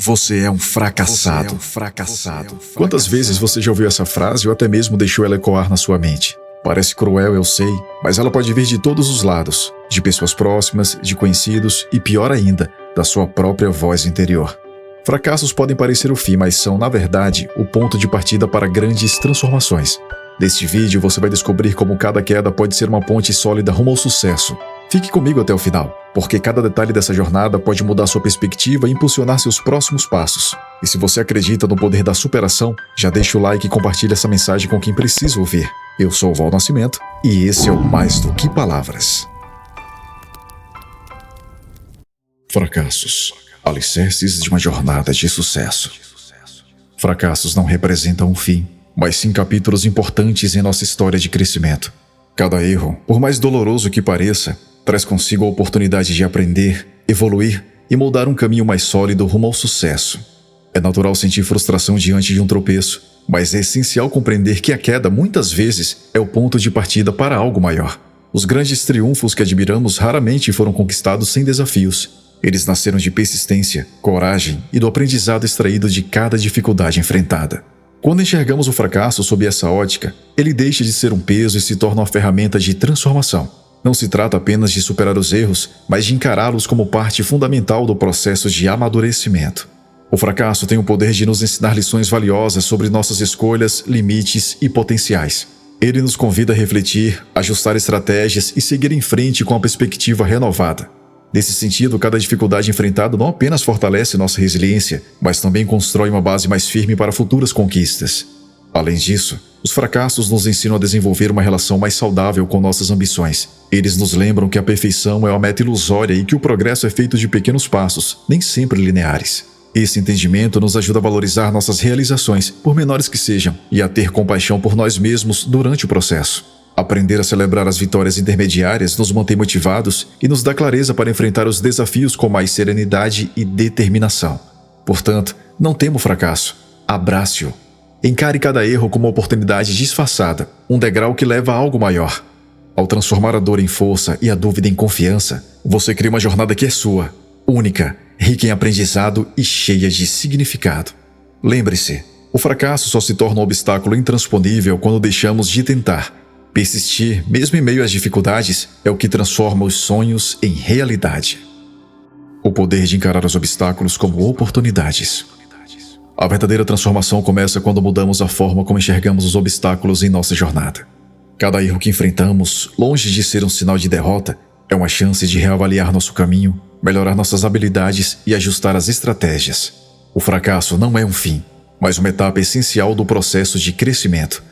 Você é um fracassado. Quantas vezes você já ouviu essa frase ou até mesmo deixou ela ecoar na sua mente? Parece cruel, eu sei, mas ela pode vir de todos os lados, de pessoas próximas, de conhecidos e, pior ainda, da sua própria voz interior. Fracassos podem parecer o fim, mas são, na verdade, o ponto de partida para grandes transformações. Neste vídeo, você vai descobrir como cada queda pode ser uma ponte sólida rumo ao sucesso. Fique comigo até o final, porque cada detalhe dessa jornada pode mudar sua perspectiva e impulsionar seus próximos passos. E se você acredita no poder da superação, já deixa o like e compartilha essa mensagem com quem precisa ouvir. Eu sou o Val Nascimento e esse é o Mais do que Palavras. Fracassos, alicerces de uma jornada de sucesso. Fracassos não representam um fim, mas sim capítulos importantes em nossa história de crescimento. Cada erro, por mais doloroso que pareça, traz consigo a oportunidade de aprender, evoluir e moldar um caminho mais sólido rumo ao sucesso. É natural sentir frustração diante de um tropeço, mas é essencial compreender que a queda, muitas vezes, é o ponto de partida para algo maior. Os grandes triunfos que admiramos raramente foram conquistados sem desafios. Eles nasceram de persistência, coragem e do aprendizado extraído de cada dificuldade enfrentada. Quando enxergamos o fracasso sob essa ótica, ele deixa de ser um peso e se torna uma ferramenta de transformação. Não se trata apenas de superar os erros, mas de encará-los como parte fundamental do processo de amadurecimento. O fracasso tem o poder de nos ensinar lições valiosas sobre nossas escolhas, limites e potenciais. Ele nos convida a refletir, ajustar estratégias e seguir em frente com a perspectiva renovada. Nesse sentido, cada dificuldade enfrentada não apenas fortalece nossa resiliência, mas também constrói uma base mais firme para futuras conquistas. Além disso, os fracassos nos ensinam a desenvolver uma relação mais saudável com nossas ambições. Eles nos lembram que a perfeição é uma meta ilusória e que o progresso é feito de pequenos passos, nem sempre lineares. Esse entendimento nos ajuda a valorizar nossas realizações, por menores que sejam, e a ter compaixão por nós mesmos durante o processo. Aprender a celebrar as vitórias intermediárias nos mantém motivados e nos dá clareza para enfrentar os desafios com mais serenidade e determinação. Portanto, não tema o fracasso, abrace-o. Encare cada erro como uma oportunidade disfarçada, um degrau que leva a algo maior. Ao transformar a dor em força e a dúvida em confiança, você cria uma jornada que é sua, única, rica em aprendizado e cheia de significado. Lembre-se, o fracasso só se torna um obstáculo intransponível quando deixamos de tentar. Persistir, mesmo em meio às dificuldades, é o que transforma os sonhos em realidade. O poder de encarar os obstáculos como oportunidades. A verdadeira transformação começa quando mudamos a forma como enxergamos os obstáculos em nossa jornada. Cada erro que enfrentamos, longe de ser um sinal de derrota, é uma chance de reavaliar nosso caminho, melhorar nossas habilidades e ajustar as estratégias. O fracasso não é um fim, mas uma etapa essencial do processo de crescimento.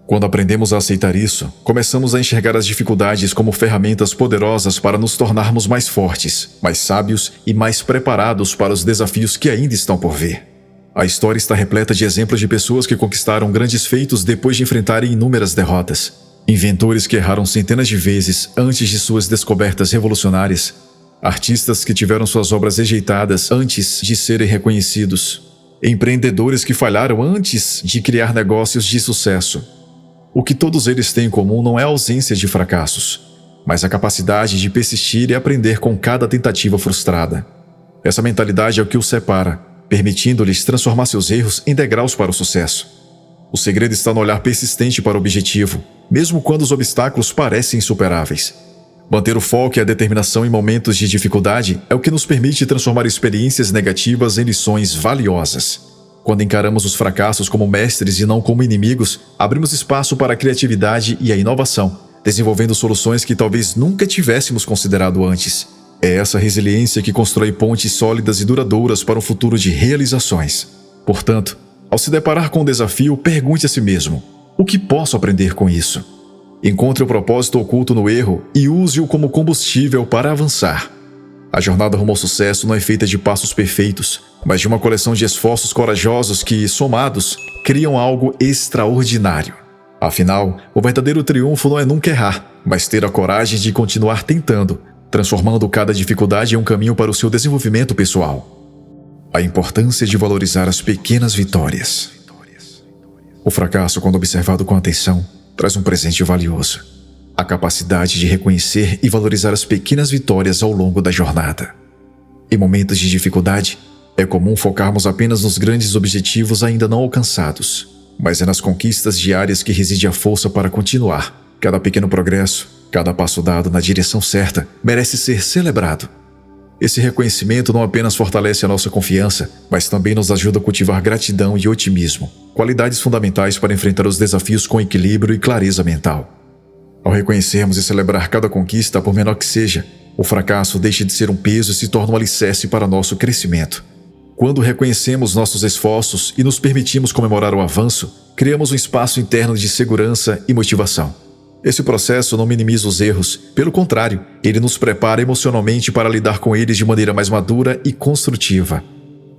Quando aprendemos a aceitar isso, começamos a enxergar as dificuldades como ferramentas poderosas para nos tornarmos mais fortes, mais sábios e mais preparados para os desafios que ainda estão por vir. A história está repleta de exemplos de pessoas que conquistaram grandes feitos depois de enfrentarem inúmeras derrotas. Inventores que erraram centenas de vezes antes de suas descobertas revolucionárias. Artistas que tiveram suas obras rejeitadas antes de serem reconhecidos. Empreendedores que falharam antes de criar negócios de sucesso. O que todos eles têm em comum não é a ausência de fracassos, mas a capacidade de persistir e aprender com cada tentativa frustrada. Essa mentalidade é o que os separa, permitindo-lhes transformar seus erros em degraus para o sucesso. O segredo está no olhar persistente para o objetivo, mesmo quando os obstáculos parecem insuperáveis. Manter o foco e a determinação em momentos de dificuldade é o que nos permite transformar experiências negativas em lições valiosas. Quando encaramos os fracassos como mestres e não como inimigos, abrimos espaço para a criatividade e a inovação, desenvolvendo soluções que talvez nunca tivéssemos considerado antes. É essa resiliência que constrói pontes sólidas e duradouras para um futuro de realizações. Portanto, ao se deparar com um desafio, pergunte a si mesmo: o que posso aprender com isso? Encontre o propósito oculto no erro e use-o como combustível para avançar. A jornada rumo ao sucesso não é feita de passos perfeitos, mas de uma coleção de esforços corajosos que, somados, criam algo extraordinário. Afinal, o verdadeiro triunfo não é nunca errar, mas ter a coragem de continuar tentando, transformando cada dificuldade em um caminho para o seu desenvolvimento pessoal. A importância de valorizar as pequenas vitórias. O fracasso, quando observado com atenção, traz um presente valioso: a capacidade de reconhecer e valorizar as pequenas vitórias ao longo da jornada. Em momentos de dificuldade, É comum focarmos apenas nos grandes objetivos ainda não alcançados, mas é nas conquistas diárias que reside a força para continuar. Cada pequeno progresso, cada passo dado na direção certa, merece ser celebrado. Esse reconhecimento não apenas fortalece a nossa confiança, mas também nos ajuda a cultivar gratidão e otimismo, qualidades fundamentais para enfrentar os desafios com equilíbrio e clareza mental. Ao reconhecermos e celebrar cada conquista, por menor que seja, o fracasso deixa de ser um peso e se torna um alicerce para nosso crescimento. Quando reconhecemos nossos esforços e nos permitimos comemorar o avanço, criamos um espaço interno de segurança e motivação. Esse processo não minimiza os erros, pelo contrário, ele nos prepara emocionalmente para lidar com eles de maneira mais madura e construtiva.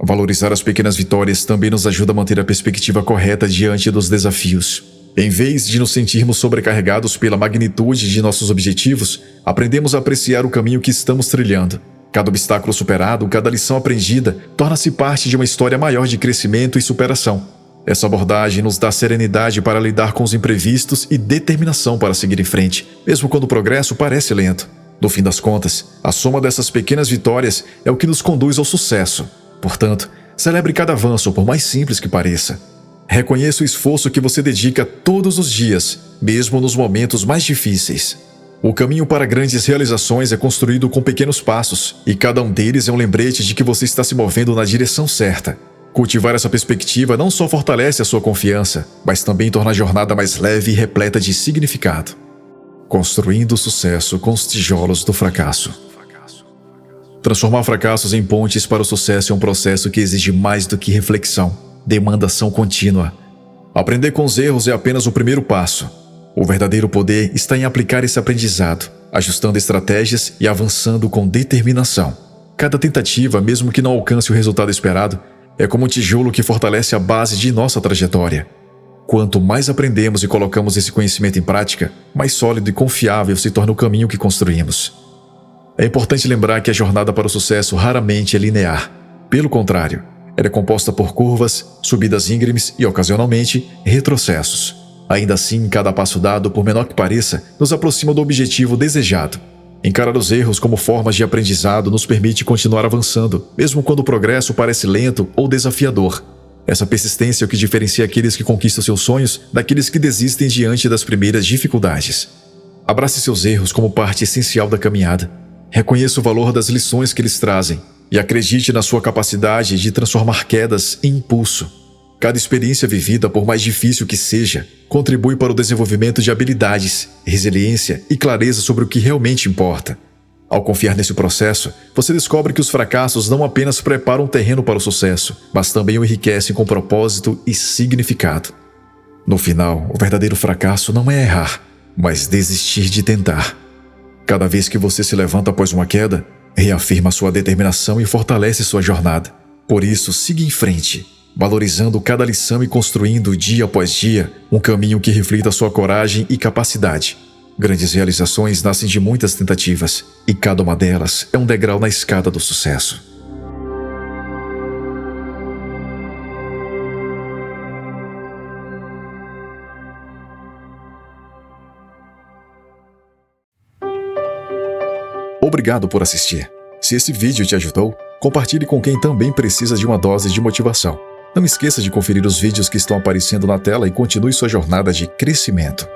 Valorizar as pequenas vitórias também nos ajuda a manter a perspectiva correta diante dos desafios. Em vez de nos sentirmos sobrecarregados pela magnitude de nossos objetivos, aprendemos a apreciar o caminho que estamos trilhando. Cada obstáculo superado, cada lição aprendida, torna-se parte de uma história maior de crescimento e superação. Essa abordagem nos dá serenidade para lidar com os imprevistos e determinação para seguir em frente, mesmo quando o progresso parece lento. No fim das contas, a soma dessas pequenas vitórias é o que nos conduz ao sucesso. Portanto, celebre cada avanço, por mais simples que pareça. Reconheça o esforço que você dedica todos os dias, mesmo nos momentos mais difíceis. O caminho para grandes realizações é construído com pequenos passos, e cada um deles é um lembrete de que você está se movendo na direção certa. Cultivar essa perspectiva não só fortalece a sua confiança, mas também torna a jornada mais leve e repleta de significado. Construindo o sucesso com os tijolos do fracasso. Transformar fracassos em pontes para o sucesso é um processo que exige mais do que reflexão, demanda ação contínua. Aprender com os erros é apenas o primeiro passo. O verdadeiro poder está em aplicar esse aprendizado, ajustando estratégias e avançando com determinação. Cada tentativa, mesmo que não alcance o resultado esperado, é como um tijolo que fortalece a base de nossa trajetória. Quanto mais aprendemos e colocamos esse conhecimento em prática, mais sólido e confiável se torna o caminho que construímos. É importante lembrar que a jornada para o sucesso raramente é linear. Pelo contrário, ela é composta por curvas, subidas íngremes e, ocasionalmente, retrocessos. Ainda assim, cada passo dado, por menor que pareça, nos aproxima do objetivo desejado. Encarar os erros como formas de aprendizado nos permite continuar avançando, mesmo quando o progresso parece lento ou desafiador. Essa persistência é o que diferencia aqueles que conquistam seus sonhos daqueles que desistem diante das primeiras dificuldades. Abrace seus erros como parte essencial da caminhada. Reconheça o valor das lições que eles trazem e acredite na sua capacidade de transformar quedas em impulso. Cada experiência vivida, por mais difícil que seja, contribui para o desenvolvimento de habilidades, resiliência e clareza sobre o que realmente importa. Ao confiar nesse processo, você descobre que os fracassos não apenas preparam o terreno para o sucesso, mas também o enriquecem com propósito e significado. No final, o verdadeiro fracasso não é errar, mas desistir de tentar. Cada vez que você se levanta após uma queda, reafirma sua determinação e fortalece sua jornada. Por isso, siga em frente, valorizando cada lição e construindo, dia após dia, um caminho que reflita sua coragem e capacidade. Grandes realizações nascem de muitas tentativas, e cada uma delas é um degrau na escada do sucesso. Obrigado por assistir. Se esse vídeo te ajudou, compartilhe com quem também precisa de uma dose de motivação. Não esqueça de conferir os vídeos que estão aparecendo na tela e continue sua jornada de crescimento.